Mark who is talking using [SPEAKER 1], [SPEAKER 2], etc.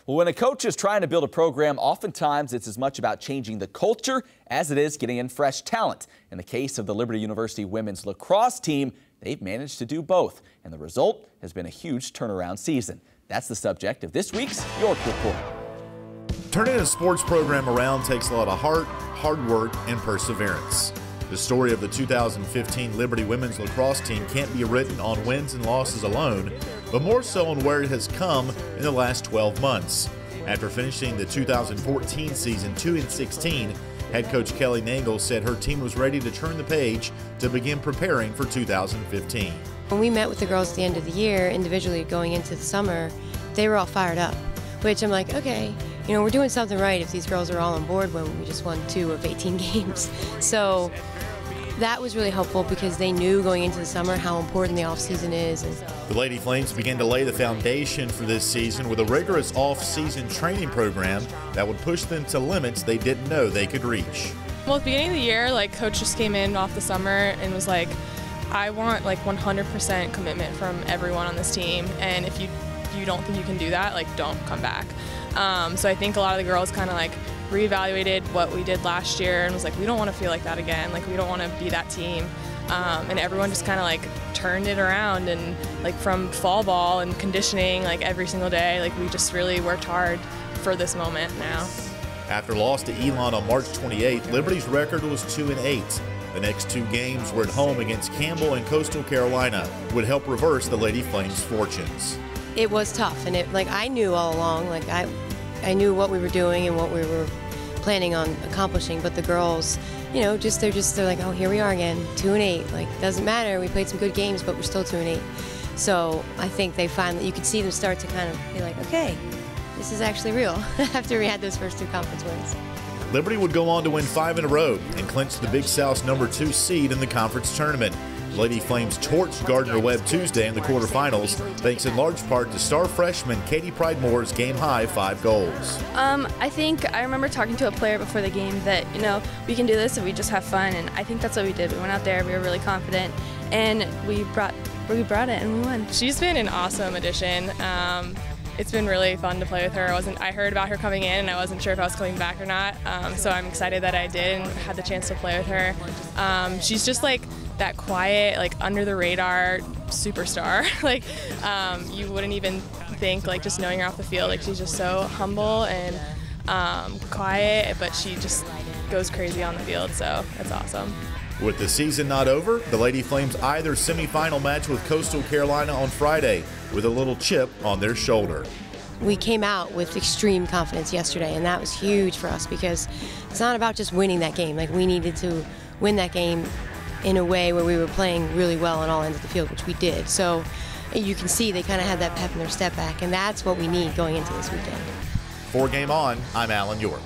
[SPEAKER 1] Well, when a coach is trying to build a program, oftentimes it's as much about changing the culture as it is getting in fresh talent. In the case of the Liberty University women's lacrosse team, they've managed to do both, and the result has been a huge turnaround season. That's the subject of this week's York Report.
[SPEAKER 2] Turning a sports program around takes a lot of heart, hard work, and perseverance. The story of the 2015 Liberty women's lacrosse team can't be written on wins and losses alone, but more so on where it has come in the last 12 months. After finishing the 2014 season 2-16, head coach Kelly Nangle said her team was ready to turn the page to begin preparing for 2015.
[SPEAKER 3] When we met with the girls at the end of the year, individually going into the summer, they were all fired up, which I'm like, okay, you know, we're doing something right if these girls are all on board when we just won 2 of 18 games. So that was really helpful because they knew going into the summer how important the off-season is.
[SPEAKER 2] The Lady Flames began to lay the foundation for this season with a rigorous off-season training program that would push them to limits they didn't know they could reach.
[SPEAKER 4] Well, at the beginning of the year, coach just came in off the summer and was like, I want 100% commitment from everyone on this team, and if you don't think you can do that, don't come back. So I think a lot of the girls kind of reevaluated what we did last year and was like, we don't want to feel like that again. We don't want to be that team. And everyone just kind of turned it around, and from fall ball and conditioning every single day, we just really worked hard for this moment now.
[SPEAKER 2] After loss to Elon on March 28th, Liberty's record was 2-8. The next 2 games were at home against Campbell and Coastal Carolina, would help reverse the Lady Flames' fortunes.
[SPEAKER 3] It was tough, and I knew all along, I knew what we were doing and what we were planning on accomplishing, but the girls, they're like, oh, here we are again, 2-8. Doesn't matter, we played some good games, but we're still 2-8. So I think they finally, you could see them start to kind of be like, okay, this is actually real after we had those first 2 conference wins.
[SPEAKER 2] Liberty would go on to win 5 in a row and clinch the Big South's #2 seed in the conference tournament. Lady Flames torched Gardner-Webb Tuesday in the quarterfinals, thanks in large part to star freshman Katie Pride-Moore's game-high 5 goals.
[SPEAKER 5] I remember talking to a player before the game that, we can do this if we just have fun, and I think that's what we did. We went out there, we were really confident, and we brought it and we won. She's been an awesome addition. It's been really fun to play with her. I heard about her coming in and I wasn't sure if I was coming back or not, so I'm excited that I did and had the chance to play with her. She's just that quiet, under the radar superstar. You wouldn't even think, just knowing her off the field, she's just so humble and quiet, but she just goes crazy on the field, so it's awesome.
[SPEAKER 2] With the season not over, the Lady Flames eye their semifinal match with Coastal Carolina on Friday with a little chip on their shoulder.
[SPEAKER 3] We came out with extreme confidence yesterday, and that was huge for us because it's not about just winning that game. We needed to win that game in a way where we were playing really well on all ends of the field, which we did. So you can see they kind of had that pep in their step back, and that's what we need going into this weekend.
[SPEAKER 2] For Game On, I'm Alan York.